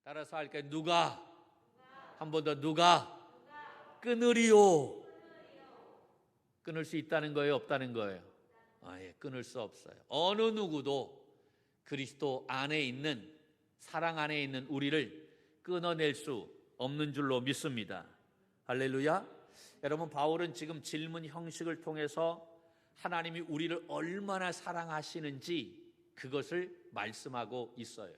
따라서 할까요? 누가? 한 번 더 누가? 끊으리요. 끊을 수 있다는 거예요? 없다는 거예요? 예, 끊을 수 없어요. 어느 누구도 그리스도 안에 있는, 사랑 안에 있는 우리를 끊어낼 수 없는 줄로 믿습니다. 할렐루야. 여러분, 바울은 지금 질문 형식을 통해서 하나님이 우리를 얼마나 사랑하시는지 그것을 말씀하고 있어요.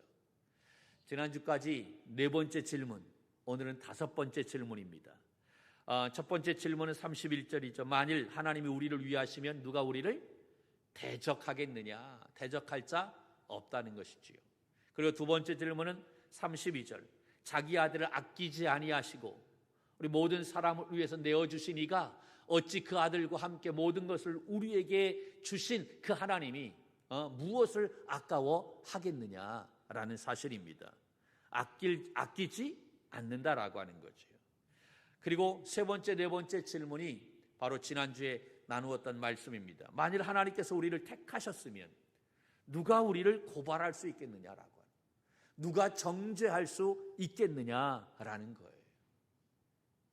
지난주까지 네 번째 질문, 오늘은 다섯 번째 질문입니다. 첫 번째 질문은 31절이죠. 만일 하나님이 우리를 위하시면 누가 우리를 대적하겠느냐? 대적할 자 없다는 것이지요. 그리고 두 번째 질문은 32절. 자기 아들을 아끼지 아니하시고 우리 모든 사람을 위해서 내어주신 이가 어찌 그 아들과 함께 모든 것을 우리에게 주신 그 하나님이 무엇을 아까워하겠느냐라는 사실입니다. 아끼지 않는다라고 하는 거죠. 그리고 세 번째, 네 번째 질문이 바로 지난주에 나누었던 말씀입니다. 만일 하나님께서 우리를 택하셨으면 누가 우리를 고발할 수 있겠느냐라고, 누가 정죄할 수 있겠느냐라는 거예요.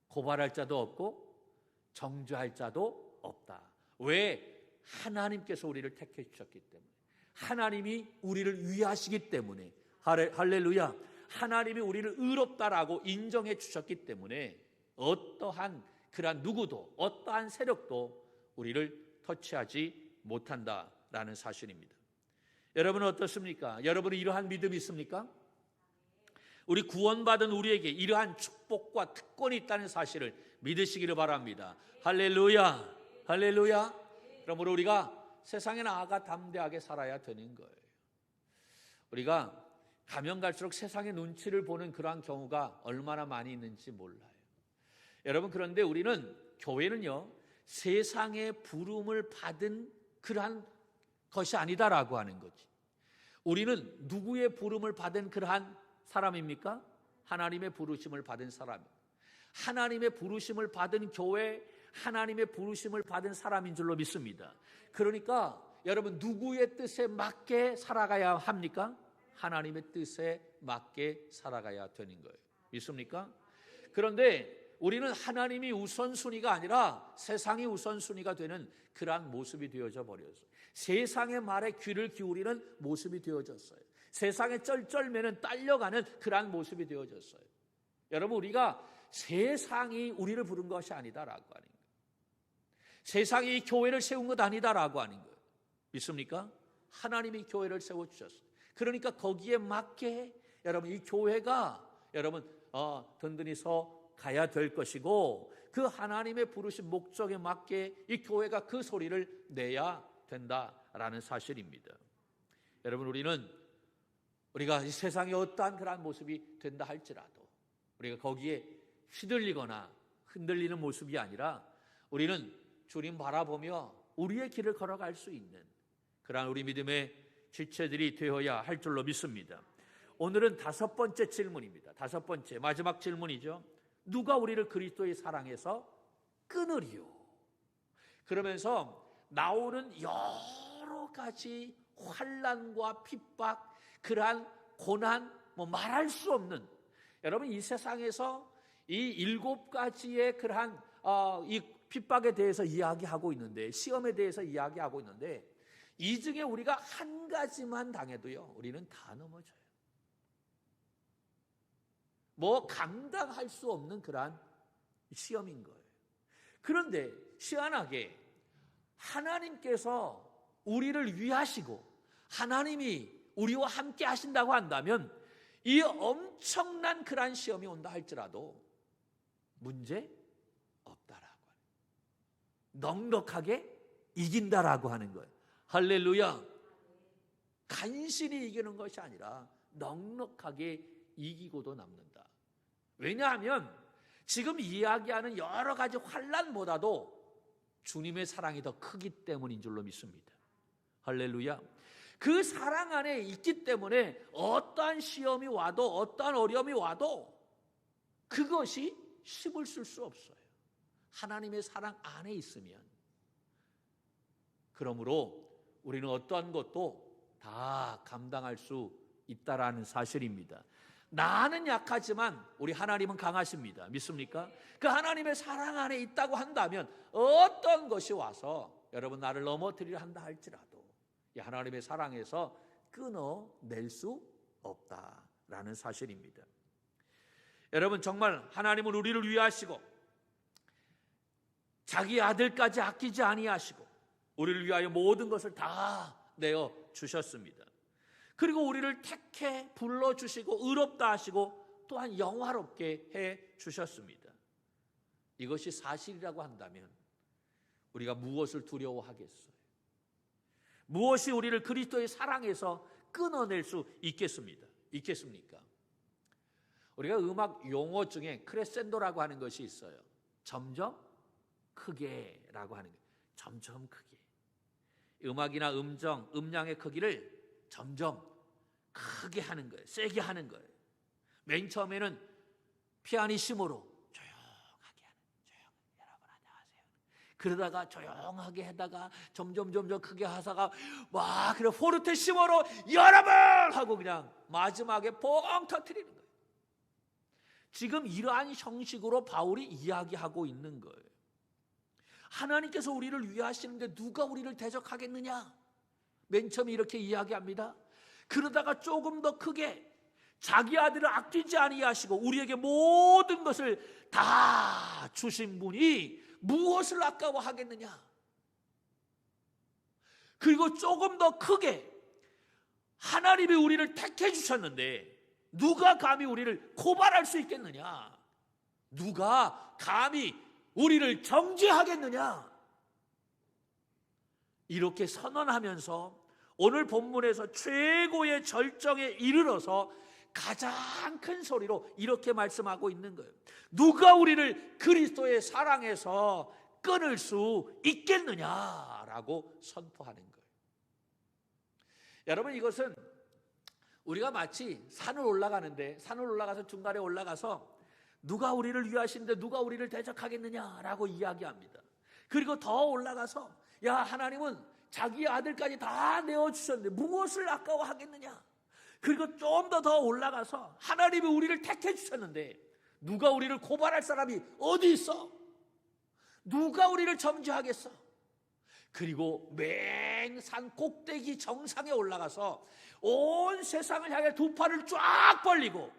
고발할 자도 없고 정죄할 자도 없다. 왜? 하나님께서 우리를 택해 주셨기 때문에, 하나님이 우리를 위하시기 때문에, 할렐루야. 하나님이 우리를 의롭다라고 인정해 주셨기 때문에 어떠한 그러한 누구도, 어떠한 세력도 우리를 터치하지 못한다라는 사실입니다. 여러분은 어떻습니까? 여러분은 이러한 믿음이 있습니까? 우리 구원받은 우리에게 이러한 축복과 특권이 있다는 사실을 믿으시기를 바랍니다. 할렐루야, 할렐루야. 그러므로 우리가 세상에 나아가 담대하게 살아야 되는 거예요. 우리가 가면 갈수록 세상의 눈치를 보는 그러한 경우가 얼마나 많이 있는지 몰라요. 여러분, 그런데 우리는, 교회는요, 세상의 부름을 받은 그러한 것이 아니다라고 하는 거지. 우리는 누구의 부름을 받은 그러한 사람입니까? 하나님의 부르심을 받은 사람입니다. 하나님의 부르심을 받은 교회, 하나님의 부르심을 받은 사람인 줄로 믿습니다. 그러니까 여러분, 누구의 뜻에 맞게 살아가야 합니까? 하나님의 뜻에 맞게 살아가야 되는 거예요. 믿습니까? 그런데 우리는 하나님이 우선순위가 아니라 세상이 우선순위가 되는 그러한 모습이 되어져 버렸어요. 세상의 말에 귀를 기울이는 모습이 되어졌어요. 세상의 쩔쩔매는 딸려가는 그러한 모습이 되어졌어요. 여러분, 우리가 세상이 우리를 부른 것이 아니다라고 하는 거예요. 세상이 이 교회를 세운 것 아니다라고 하는 거예요. 믿습니까? 하나님이 교회를 세워주셨어요. 그러니까 거기에 맞게 여러분, 이 교회가 여러분 든든히 서 가야 될 것이고, 그 하나님의 부르신 목적에 맞게 이 교회가 그 소리를 내야 된다라는 사실입니다. 여러분, 우리가 이 세상에 어떠한 그러한 모습이 된다 할지라도 우리가 거기에 휘둘리거나 흔들리는 모습이 아니라 우리는 주님 바라보며 우리의 길을 걸어갈 수 있는 그러한 우리 믿음의 지체들이 되어야 할 줄로 믿습니다. 오늘은 다섯 번째 질문입니다. 다섯 번째, 마지막 질문이죠. 누가 우리를 그리스도의 사랑에서 끊으리요? 그러면서 나오는 여러 가지 환난과 핍박, 그러한 고난, 말할 수 없는, 여러분, 이 세상에서 이 일곱 가지의 그러한 이 핍박에 대해서 이야기하고 있는데, 시험에 대해서 이야기하고 있는데, 이 중에 우리가 한 가지만 당해도요, 우리는 다 넘어져요. 감당할 수 없는 그러한 시험인 거예요. 그런데 희한하게 하나님께서 우리를 위하시고 하나님이 우리와 함께 하신다고 한다면 이 엄청난 그러한 시험이 온다 할지라도 문제 없다라고 하는, 넉넉하게 이긴다라고 하는 거예요. 할렐루야. 간신히 이기는 것이 아니라 넉넉하게 이기고도 남는다. 왜냐하면 지금 이야기하는 여러 가지 환난보다도 주님의 사랑이 더 크기 때문인 줄로 믿습니다. 할렐루야. 그 사랑 안에 있기 때문에 어떠한 시험이 와도, 어떠한 어려움이 와도 그것이 힘을 쓸 수 없어요. 하나님의 사랑 안에 있으면. 그러므로 우리는 어떠한 것도 다 감당할 수 있다라는 사실입니다. 나는 약하지만 우리 하나님은 강하십니다. 믿습니까? 그 하나님의 사랑 안에 있다고 한다면 어떤 것이 와서 여러분 나를 넘어뜨리려 한다 할지라도 이 하나님의 사랑에서 끊어낼 수 없다라는 사실입니다. 여러분 정말 하나님은 우리를 위하시고 자기 아들까지 아끼지 아니하시고 우리를 위하여 모든 것을 다 내어 주셨습니다. 그리고 우리를 택해 불러주시고 의롭다 하시고 또한 영화롭게 해 주셨습니다. 이것이 사실이라고 한다면 우리가 무엇을 두려워하겠어요? 무엇이 우리를 그리스도의 사랑에서 끊어낼 수 있겠습니까? 우리가 음악 용어 중에 크레센도라고 하는 것이 있어요. 점점 크게라고 하는 거예요. 점점 크게. 음악이나 음량의 크기를 점점 크게 하는 거예요. 세게 하는 거예요. 맨 처음에는 피아니시모로 조용하게 하는, 여러분 안녕하세요. 그러다가 조용하게 하다가 점점 크게 하다가 와 그래 포르테시모로 여러분 하고 그냥 마지막에 뻥 터뜨리는 거예요. 지금 이러한 형식으로 바울이 이야기하고 있는 거예요. 하나님께서 우리를 위하시는데 누가 우리를 대적하겠느냐? 맨 처음에 이렇게 이야기합니다. 그러다가 조금 더 크게 자기 아들을 아끼지 아니하시고 우리에게 모든 것을 다 주신 분이 무엇을 아까워하겠느냐? 그리고 조금 더 크게 하나님이 우리를 택해 주셨는데 누가 감히 우리를 고발할 수 있겠느냐? 누가 감히 우리를 정죄하겠느냐? 이렇게 선언하면서 오늘 본문에서 최고의 절정에 이르러서 가장 큰 소리로 이렇게 말씀하고 있는 거예요. 누가 우리를 그리스도의 사랑에서 끊을 수 있겠느냐라고 선포하는 거예요. 여러분 이것은 우리가 마치 산을 올라가는데 산을 올라가서 중간에 올라가서 누가 우리를 위하시는데 누가 우리를 대적하겠느냐라고 이야기합니다. 그리고 더 올라가서 야 하나님은 자기 아들까지 다 내어주셨는데 무엇을 아까워하겠느냐. 그리고 좀 더 올라가서 하나님이 우리를 택해 주셨는데 누가 우리를 고발할 사람이 어디 있어? 누가 우리를 정죄하겠어? 그리고 맨 산 꼭대기 정상에 올라가서 온 세상을 향해 두 팔을 쫙 벌리고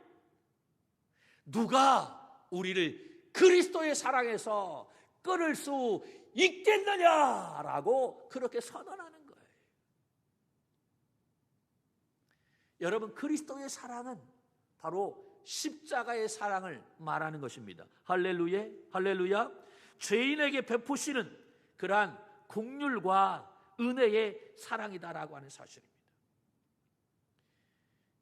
누가 우리를 그리스도의 사랑에서 끊을 수 있겠느냐라고 그렇게 선언하는 거예요. 여러분 그리스도의 사랑은 바로 십자가의 사랑을 말하는 것입니다. 할렐루야. 죄인에게 베푸시는 그러한 긍휼과 은혜의 사랑이다라고 하는 사실입니다.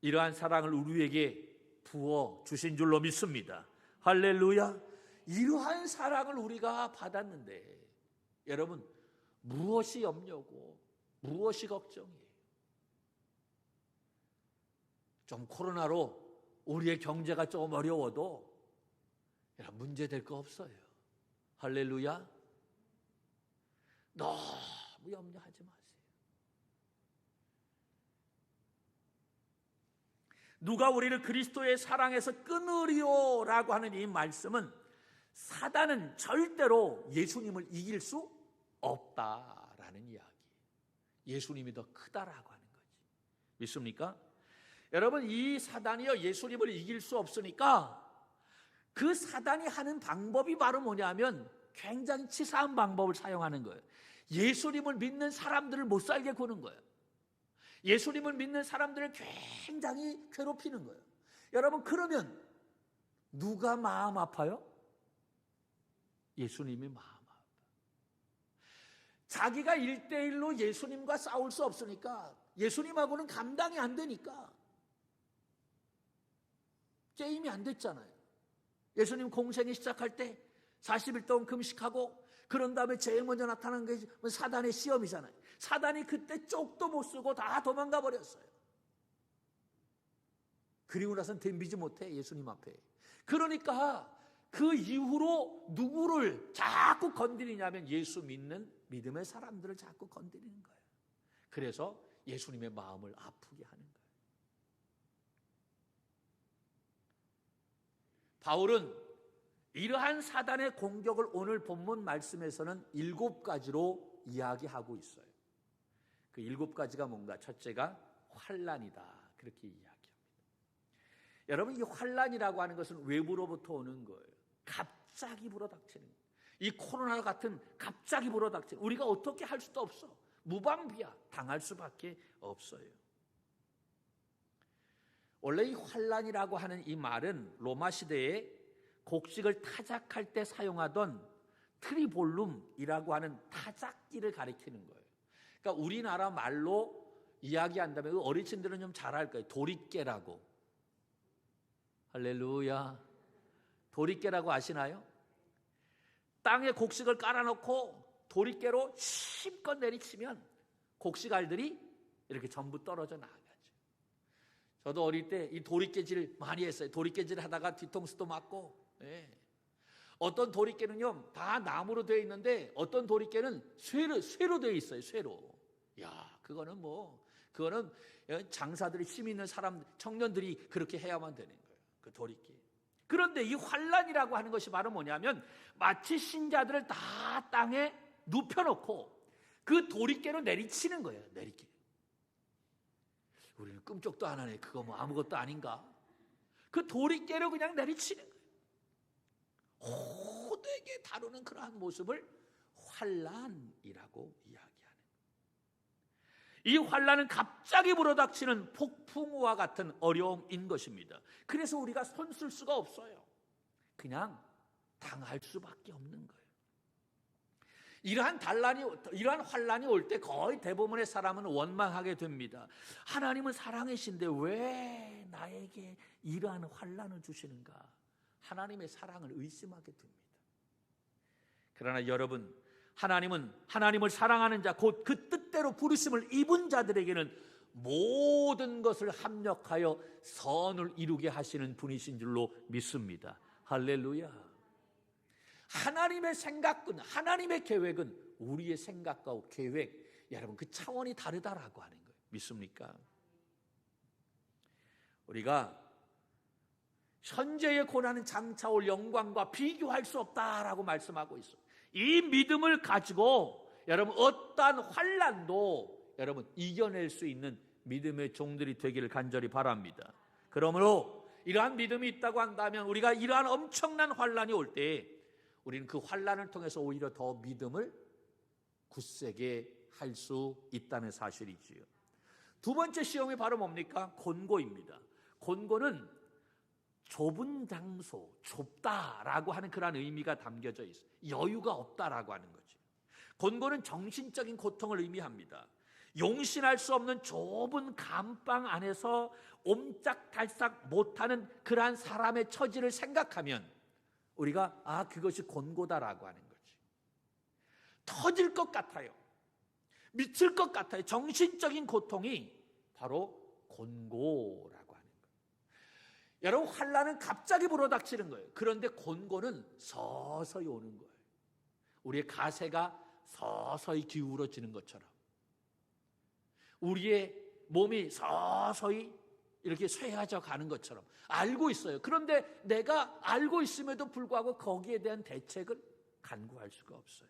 이러한 사랑을 우리에게 부어 주신 줄로 믿습니다. 할렐루야. 이러한 사랑을 우리가 받았는데 여러분 무엇이 염려고 무엇이 걱정이에요? 좀 코로나로 우리의 경제가 조금 어려워도 문제될 거 없어요. 할렐루야. 너무 염려하지 마세요. 누가 우리를 그리스도의 사랑에서 끊으리오라고 하는 이 말씀은 사단은 절대로 예수님을 이길 수 없다라는 이야기. 예수님이 더 크다라고 하는 거지. 믿습니까? 여러분 이 사단이요 예수님을 이길 수 없으니까 그 사단이 하는 방법이 바로 뭐냐면 굉장히 치사한 방법을 사용하는 거예요. 예수님을 믿는 사람들을 못 살게 구는 거예요. 예수님을 믿는 사람들을 굉장히 괴롭히는 거예요. 여러분 그러면 누가 마음 아파요? 예수님이 마음 아파. 자기가 1대1로 예수님과 싸울 수 없으니까 예수님하고는 감당이 안 되니까 게임이 안 됐잖아요. 예수님 공생이 시작할 때 40일 동안 금식하고 그런 다음에 제일 먼저 나타난 게 사단의 시험이잖아요. 사단이 그때 쪽도 못 쓰고 다 도망가 버렸어요. 그리고 나서는 덤비지 못해 예수님 앞에. 그러니까 그 이후로 누구를 자꾸 건드리냐면 예수 믿는 믿음의 사람들을 자꾸 건드리는 거예요. 그래서 예수님의 마음을 아프게 하는 거예요. 바울은 이러한 사단의 공격을 오늘 본문 말씀에서는 7가지로 이야기하고 있어요. 그 7가지가 뭔가? 첫째가 환난이다, 그렇게 이야기합니다. 여러분, 이 환난이라고 하는 것은 외부로부터 오는 거예요. 갑자기 불어닥치는 거예요. 이 코로나 같은 갑자기 불어닥치는, 우리가 어떻게 할 수도 없어. 무방비야. 당할 수밖에 없어요. 원래 이 환난이라고 하는 이 말은 로마 시대에 곡식을 타작할 때 사용하던 트리볼룸이라고 하는 타작기를 가리키는 거예요. 그러니까 우리나라 말로 이야기한다면 어르신들은 좀 잘 알 거예요. 도리깨라고. 할렐루야. 도리깨라고 아시나요? 땅에 곡식을 깔아놓고 도리깨로 힘껏 내리치면 곡식알들이 이렇게 전부 떨어져 나가죠. 저도 어릴 때 이 도리깨질 많이 했어요. 도리깨질 하다가 뒤통수도 맞고. 예. 어떤 도리깨는요 다 나무로 되어 있는데 어떤 도리깨는 쇠로 되어 있어요. 쇠로. 야, 그거는 장사들이 힘 있는 사람, 청년들이 그렇게 해야만 되는 거예요. 그 도리깨. 그런데 이 환난이라고 하는 것이 바로 뭐냐면 마치 신자들을 다 땅에 눕혀놓고 그 도리깨로 내리치는 거예요. 내리깨. 우리는 끔찍도 안 하네. 그거 뭐 아무것도 아닌가? 그 도리깨로 그냥 내리치는 거예요. 호되게 다루는 그러한 모습을 환난이라고 이야기하는 거예요. 이 환난은 갑자기 불어닥치는 폭풍우와 같은 어려움인 것입니다. 그래서 우리가 손 쓸 수가 없어요. 그냥 당할 수밖에 없는 거예요. 이러한 환난이 올 때 거의 대부분의 사람은 원망하게 됩니다. 하나님은 사랑이신데 왜 나에게 이러한 환난을 주시는가? 하나님의 사랑을 의심하게 됩니다. 그러나 여러분, 하나님은 하나님을 사랑하는 자, 곧 그 뜻대로 부르심을 입은 자들에게는 모든 것을 합력하여 선을 이루게 하시는 분이신 줄로 믿습니다. 할렐루야. 하나님의 생각은, 하나님의 계획은 우리의 생각과 계획, 여러분 그 차원이 다르다라고 하는 거예요. 믿습니까? 우리가 현재의 고난은 장차올 영광과 비교할 수 없다라고 말씀하고 있어요. 이 믿음을 가지고 여러분 어떠한 환난도 여러분 이겨낼 수 있는 믿음의 종들이 되기를 간절히 바랍니다. 그러므로 이러한 믿음이 있다고 한다면 우리가 이러한 엄청난 환난이 올 때 우리는 그 환난을 통해서 오히려 더 믿음을 굳세게 할 수 있다는 사실이지요. 두 번째 시험이 바로 뭡니까? 곤고입니다. 곤고는 좁은 장소, 좁다라고 하는 그런 의미가 담겨져 있어요. 여유가 없다라고 하는 거죠. 곤고는 정신적인 고통을 의미합니다. 용신할 수 없는 좁은 감방 안에서 옴짝달싹 못하는 그러한 사람의 처지를 생각하면 우리가 그것이 곤고다라고 하는 거지. 터질 것 같아요. 미칠 것 같아요. 정신적인 고통이 바로 곤고라고 하는 거예요. 여러분, 환난은 갑자기 불어닥치는 거예요. 그런데 곤고는 서서히 오는 거예요. 우리의 가세가 서서히 기울어지는 것처럼 우리의 몸이 서서히 이렇게 쇠해져 가는 것처럼 알고 있어요. 그런데 내가 알고 있음에도 불구하고 거기에 대한 대책을 간구할 수가 없어요.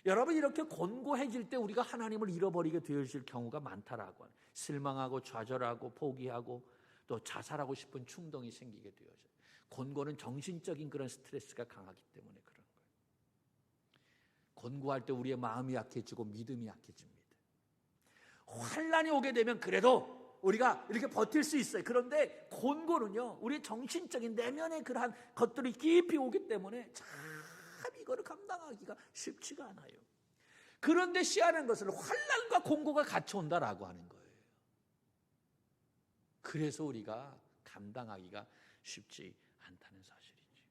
여러분, 이렇게 곤고해질 때 우리가 하나님을 잃어버리게 되어질 경우가 많다라고 하는, 실망하고 좌절하고 포기하고 또 자살하고 싶은 충동이 생기게 되어져요. 곤고는 정신적인 그런 스트레스가 강하기 때문에 그런 거예요. 곤고할 때 우리의 마음이 약해지고 믿음이 약해집니다. 환난이 오게 되면 그래도 우리가 이렇게 버틸 수 있어요. 그런데 곤고는요, 우리의 정신적인 내면의 그러한 것들이 깊이 오기 때문에 참 이거를 감당하기가 쉽지가 않아요. 그런데 시하는 것은 환난과 곤고가 같이 온다라고 하는 거예요. 그래서 우리가 감당하기가 쉽지 않다는 사실이죠.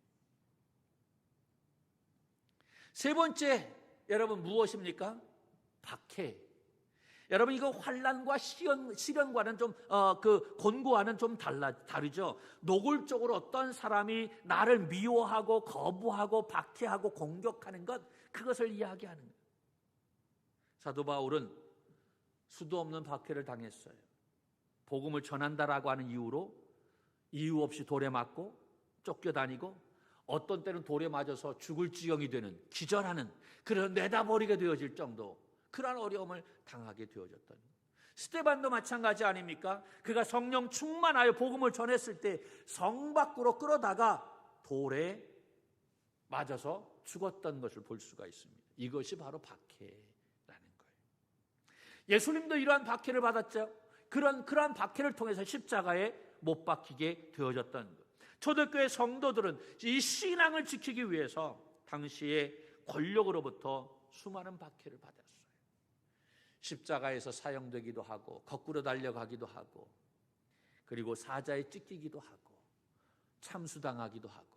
세 번째, 여러분 무엇입니까? 박해. 여러분, 이거 환난과 시련과는 좀 그 곤고와는 좀 다르죠. 노골적으로 어떤 사람이 나를 미워하고 거부하고 박해하고 공격하는 것, 그것을 이야기하는 거예요. 사도 바울은 수도 없는 박해를 당했어요. 복음을 전한다라고 하는 이유로 이유 없이 돌에 맞고 쫓겨다니고 어떤 때는 돌에 맞아서 죽을 지경이 되는, 기절하는, 그래서 내다버리게 되어질 정도, 그러한 어려움을 당하게 되어졌던 거예요. 스데반도 마찬가지 아닙니까? 그가 성령 충만하여 복음을 전했을 때 성 밖으로 끌어다가 돌에 맞아서 죽었던 것을 볼 수가 있습니다. 이것이 바로 박해라는 거예요. 예수님도 이러한 박해를 받았죠. 그러한 박해를 통해서 십자가에 못 박히게 되어졌던 거예요. 초대교회 성도들은 이 신앙을 지키기 위해서 당시에 권력으로부터 수많은 박해를 받았어요. 십자가에서 사형되기도 하고, 거꾸로 달려가기도 하고, 그리고 사자에 찢기기도 하고, 참수당하기도 하고,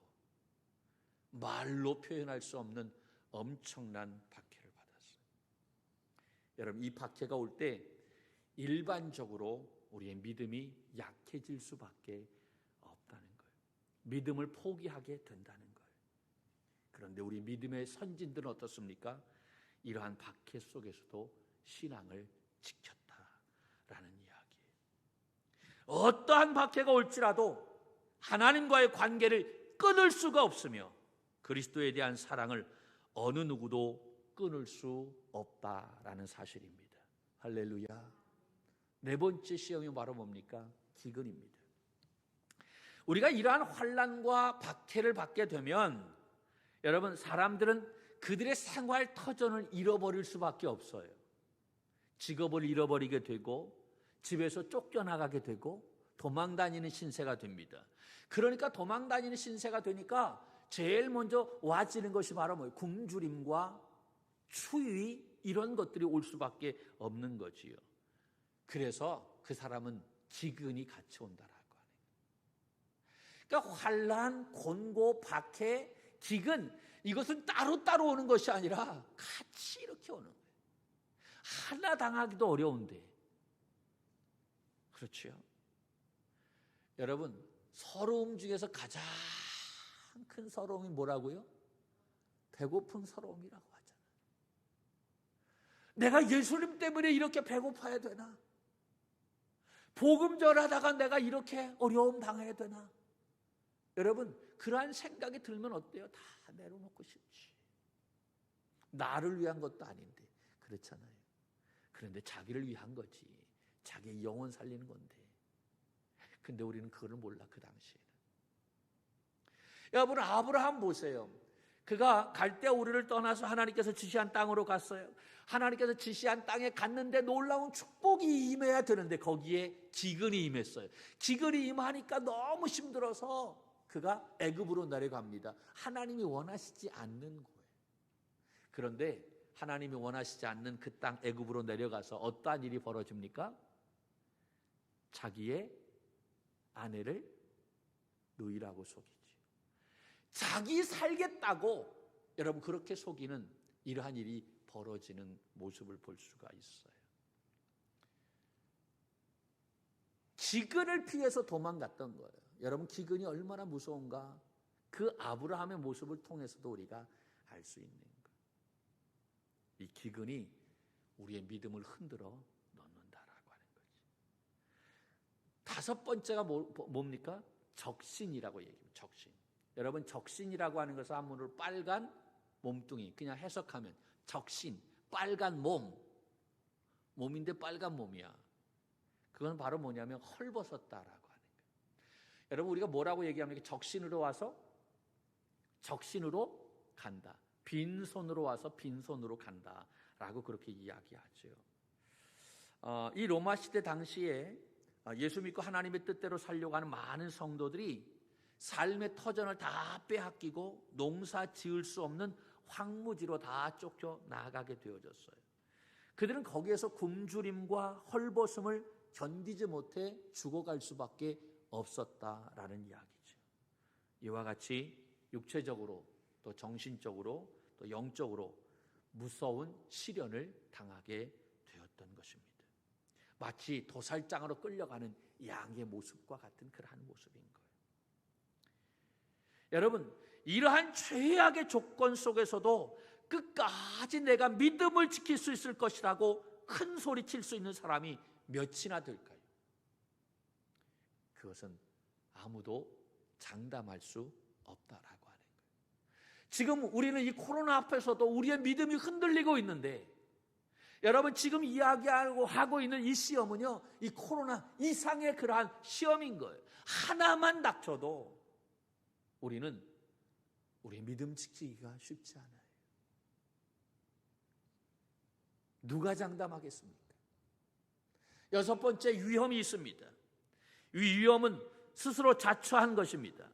말로 표현할 수 없는 엄청난 박해를 받았어요. 여러분, 이 박해가 올 때 일반적으로 우리의 믿음이 약해질 수밖에 없다는 거예요. 믿음을 포기하게 된다는 거예요. 그런데 우리 믿음의 선진들은 어떻습니까? 이러한 박해 속에서도 신앙을 지켰다라는 이야기예요. 어떠한 박해가 올지라도 하나님과의 관계를 끊을 수가 없으며 그리스도에 대한 사랑을 어느 누구도 끊을 수 없다라는 사실입니다. 할렐루야. 네 번째 시험이 바로 뭡니까? 기근입니다. 우리가 이러한 환난과 박해를 받게 되면 여러분, 사람들은 그들의 생활 터전을 잃어버릴 수밖에 없어요. 직업을 잃어버리게 되고, 집에서 쫓겨나가게 되고, 도망다니는 신세가 됩니다. 그러니까 도망다니는 신세가 되니까 제일 먼저 와지는 것이 바로 뭐예요? 굶주림과 추위, 이런 것들이 올 수밖에 없는 거지요. 그래서 그 사람은 기근이 같이 온다라고 하는 거예요. 그러니까 환난, 곤고, 박해, 기근, 이것은 따로따로 오는 것이 아니라 같이 이렇게 오는 거예요. 하나 당하기도 어려운데. 그렇죠? 여러분, 서러움 중에서 가장 큰 서러움이 뭐라고요? 배고픈 서러움이라고 하잖아요. 내가 예수님 때문에 이렇게 배고파야 되나? 복음 전하다가 내가 이렇게 어려움 당해야 되나? 여러분, 그러한 생각이 들면 어때요? 다 내려놓고 싶지. 나를 위한 것도 아닌데. 그렇잖아요. 그런데 자기를 위한 거지. 자기의 영혼 살리는 건데. 근데 우리는 그걸 몰라, 그 당시에는. 여러분, 아브라함 보세요. 그가 갈대아 우르를 떠나서 하나님께서 지시한 땅으로 갔어요. 하나님께서 지시한 땅에 갔는데 놀라운 축복이 임해야 되는데 거기에 기근이 임했어요. 기근이 임하니까 너무 힘들어서 그가 애굽으로 내려갑니다. 하나님이 원하시지 않는 거예요. 그런데 하나님이 원하시지 않는 그 땅 애굽으로 내려가서 어떠한 일이 벌어집니까? 자기의 아내를 누이라고 속이지. 자기 살겠다고 여러분 그렇게 속이는 이러한 일이 벌어지는 모습을 볼 수가 있어요. 기근을 피해서 도망갔던 거예요. 여러분, 기근이 얼마나 무서운가? 그 아브라함의 모습을 통해서도 우리가 알 수 있는 거예요. 이 기근이 우리의 믿음을 흔들어 놓는다라고 하는 거지. 다섯 번째가 뭡니까? 적신이라고 얘기해요. 적신. 여러분, 적신이라고 하는 것은 한문으로 빨간 몸뚱이, 그냥 해석하면 적신, 빨간 몸인데 빨간 몸이야. 그건 바로 뭐냐면 헐벗었다라고 하는 거예요. 여러분, 우리가 뭐라고 얘기합니까? 적신으로 와서 적신으로 간다. 빈손으로 와서 빈손으로 간다라고 그렇게 이야기하죠. 이 로마 시대 당시에 예수 믿고 하나님의 뜻대로 살려고 하는 많은 성도들이 삶의 터전을 다 빼앗기고 농사 지을 수 없는 황무지로 다 쫓겨 나가게 되어졌어요. 그들은 거기에서 굶주림과 헐벗음을 견디지 못해 죽어갈 수밖에 없었다라는 이야기죠. 이와 같이 육체적으로 또 정신적으로 또 영적으로 무서운 시련을 당하게 되었던 것입니다. 마치 도살장으로 끌려가는 양의 모습과 같은 그러한 모습인 거예요. 여러분, 이러한 최악의 조건 속에서도 끝까지 내가 믿음을 지킬 수 있을 것이라고 큰 소리 칠 수 있는 사람이 몇이나 될까요? 그것은 아무도 장담할 수 없다라고 하는 거예요. 지금 우리는 이 코로나 앞에서도 우리의 믿음이 흔들리고 있는데, 여러분 지금 하고 있는 이 시험은요, 이 코로나 이상의 그러한 시험인 거예요. 하나만 닥쳐도 우리의 믿음 지키기가 쉽지 않아요. 누가 장담하겠습니까? 여섯 번째, 위험이 있습니다. 이 위험은 스스로 자초한 것입니다.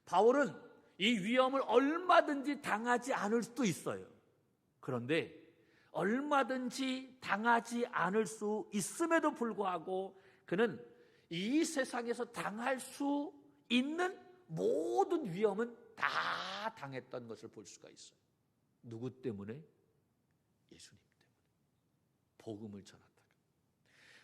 바울은 이 위험을 얼마든지 당하지 않을 수도 있어요. 그런데 얼마든지 당하지 않을 수 있음에도 불구하고 그는 이 세상에서 당할 수 있는 모든 위험은 다 당했던 것을 볼 수가 있어요. 누구 때문에? 예수님 때문에. 복음을 전하다가.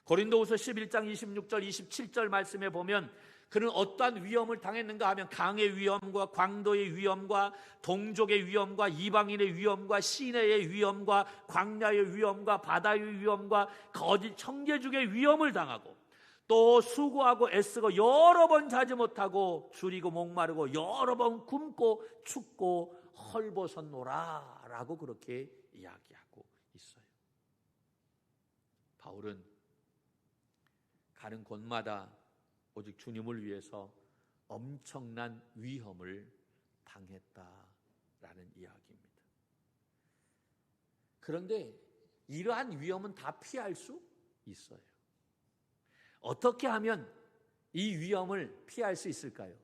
고린도후서 11장 26절 27절 말씀에 보면 그는 어떠한 위험을 당했는가 하면 강의 위험과 광도의 위험과 동족의 위험과 이방인의 위험과 시내의 위험과 광야의 위험과 바다의 위험과 거짓 청개죽의 위험을 당하고 또 수고하고 애쓰고 여러 번 자지 못하고 줄이고 목마르고 여러 번 굶고 춥고 헐벗었노라 라고 그렇게 이야기하고 있어요. 바울은 가는 곳마다 오직 주님을 위해서 엄청난 위험을 당했다라는 이야기입니다. 그런데 이러한 위험은 다 피할 수 있어요. 어떻게 하면 이 위험을 피할 수 있을까요?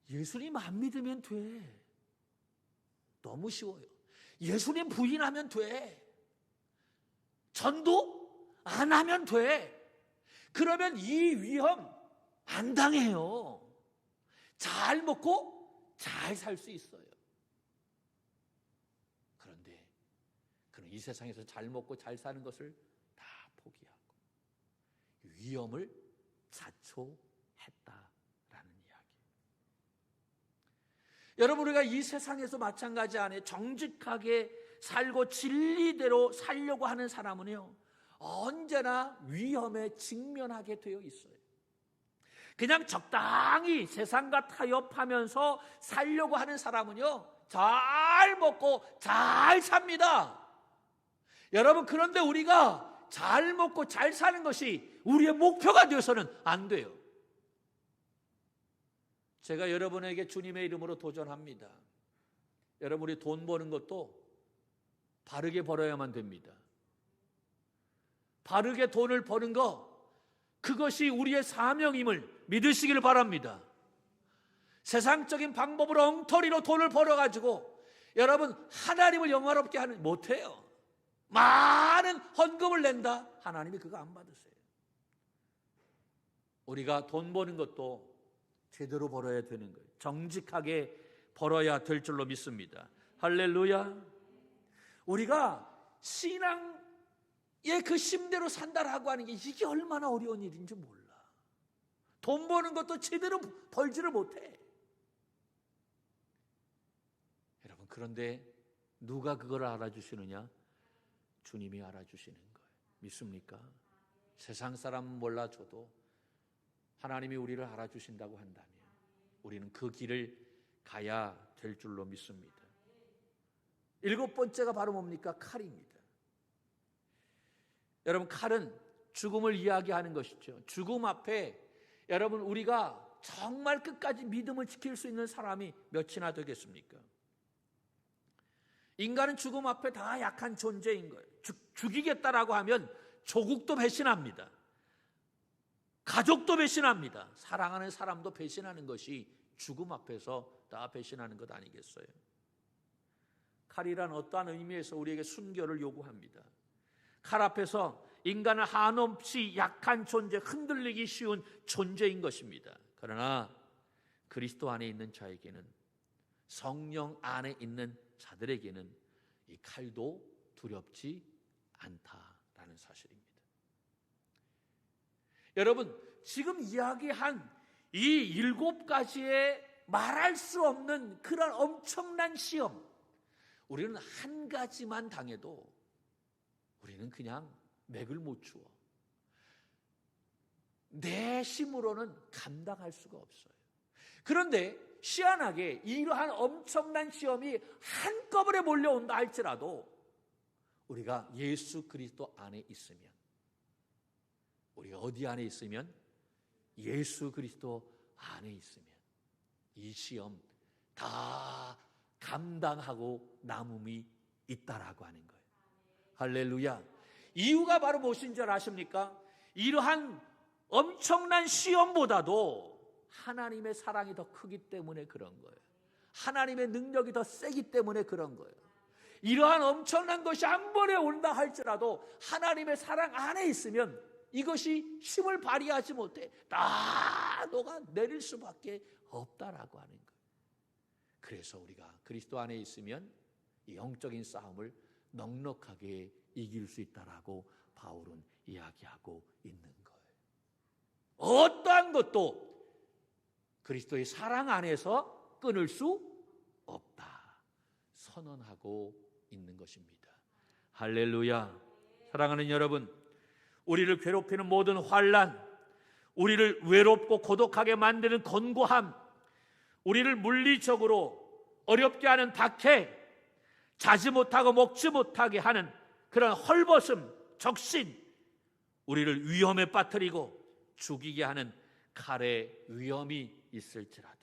예수님 안 믿으면 돼. 너무 쉬워요. 예수님 부인하면 돼. 전도 안 하면 돼. 그러면 이 위험 안 당해요. 잘 먹고 잘 살 수 있어요. 그런데 그는 이 세상에서 잘 먹고 잘 사는 것을 다 포기하고 위험을 자초했다라는 이야기. 여러분, 우리가 이 세상에서 마찬가지 안에 정직하게 살고 진리대로 살려고 하는 사람은요, 언제나 위험에 직면하게 되어 있어요. 그냥 적당히 세상과 타협하면서 살려고 하는 사람은요, 잘 먹고 잘 삽니다. 여러분, 그런데 우리가 잘 먹고 잘 사는 것이 우리의 목표가 되어서는 안 돼요. 제가 여러분에게 주님의 이름으로 도전합니다. 여러분, 우리 돈 버는 것도 바르게 벌어야만 됩니다. 바르게 돈을 버는 것, 그것이 우리의 사명임을 믿으시기를 바랍니다. 세상적인 방법으로 엉터리로 돈을 벌어가지고 여러분 하나님을 영화롭게 하는 못해요. 많은 헌금을 낸다, 하나님이 그거 안 받으세요. 우리가 돈 버는 것도 제대로 벌어야 되는 거예요. 정직하게 벌어야 될 줄로 믿습니다. 할렐루야. 우리가 신앙의 그 심대로 산다라고 하는 게 이게 얼마나 어려운 일인지 몰라. 돈 버는 것도 제대로 벌지를 못해. 여러분, 그런데 누가 그걸 알아주시느냐? 주님이 알아주시는 거예요. 믿습니까? 세상 사람은 몰라줘도 하나님이 우리를 알아주신다고 한다면 우리는 그 길을 가야 될 줄로 믿습니다. 7번째가 바로 뭡니까? 칼입니다. 여러분, 칼은 죽음을 이야기하는 것이죠. 죽음 앞에 여러분, 우리가 정말 끝까지 믿음을 지킬 수 있는 사람이 몇이나 되겠습니까? 인간은 죽음 앞에 다 약한 존재인 거예요. 죽이겠다라고 하면 조국도 배신합니다. 가족도 배신합니다. 사랑하는 사람도 배신하는 것이 죽음 앞에서 다 배신하는 것 아니겠어요? 칼이란 어떠한 의미에서 우리에게 순교를 요구합니다. 칼 앞에서 인간은 한없이 약한 존재, 흔들리기 쉬운 존재인 것입니다. 그러나 그리스도 안에 있는 자에게는, 성령 안에 있는 자들에게는 이 칼도 두렵지 않다라는 사실입니다. 여러분, 지금 이야기한 이 7가지의 말할 수 없는 그런 엄청난 시험, 우리는 한 가지만 당해도 우리는 그냥 맥을 못 추어. 내 힘으로는 감당할 수가 없어요. 그런데 희한하게 이러한 엄청난 시험이 한꺼번에 몰려온다 할지라도 우리가 예수 그리스도 안에 있으면, 우리가 어디 안에 있으면? 예수 그리스도 안에 있으면 이 시험 다 감당하고 남음이 있다라고 하는 거예요. 할렐루야. 이유가 바로 무엇인 줄 아십니까? 이러한 엄청난 시험보다도 하나님의 사랑이 더 크기 때문에 그런 거예요. 하나님의 능력이 더 세기 때문에 그런 거예요. 이러한 엄청난 것이 한 번에 온다 할지라도 하나님의 사랑 안에 있으면 이것이 힘을 발휘하지 못해 다 녹아 내릴 수밖에 없다라고 하는 거예요. 그래서 우리가 그리스도 안에 있으면 이 영적인 싸움을 넉넉하게 이길 수 있다라고 바울은 이야기하고 있는 거예요. 어떠한 것도 그리스도의 사랑 안에서 끊을 수 없다 선언하고 있는 것입니다. 할렐루야. 사랑하는 여러분, 우리를 괴롭히는 모든 환난, 우리를 외롭고 고독하게 만드는 권고함, 우리를 물리적으로 어렵게 하는 박해, 자지 못하고 먹지 못하게 하는 그런 헐벗음, 적신, 우리를 위험에 빠뜨리고 죽이게 하는 칼의 위험이 있을지라도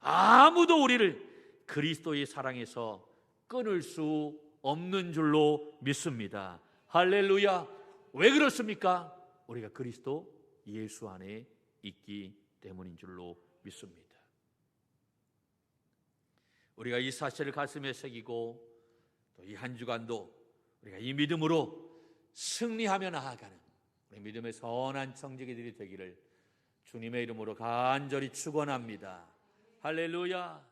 아무도 우리를 그리스도의 사랑에서 끊을 수 없는 줄로 믿습니다. 할렐루야. 왜 그렇습니까? 우리가 그리스도 예수 안에 있기 때문인 줄로 믿습니다. 우리가 이 사실을 가슴에 새기고 또 이 한 주간도 우리가 이 믿음으로 승리하며 나아가는 우리 믿음의 선한 청지기들이 되기를 주님의 이름으로 간절히 축원합니다. 할렐루야.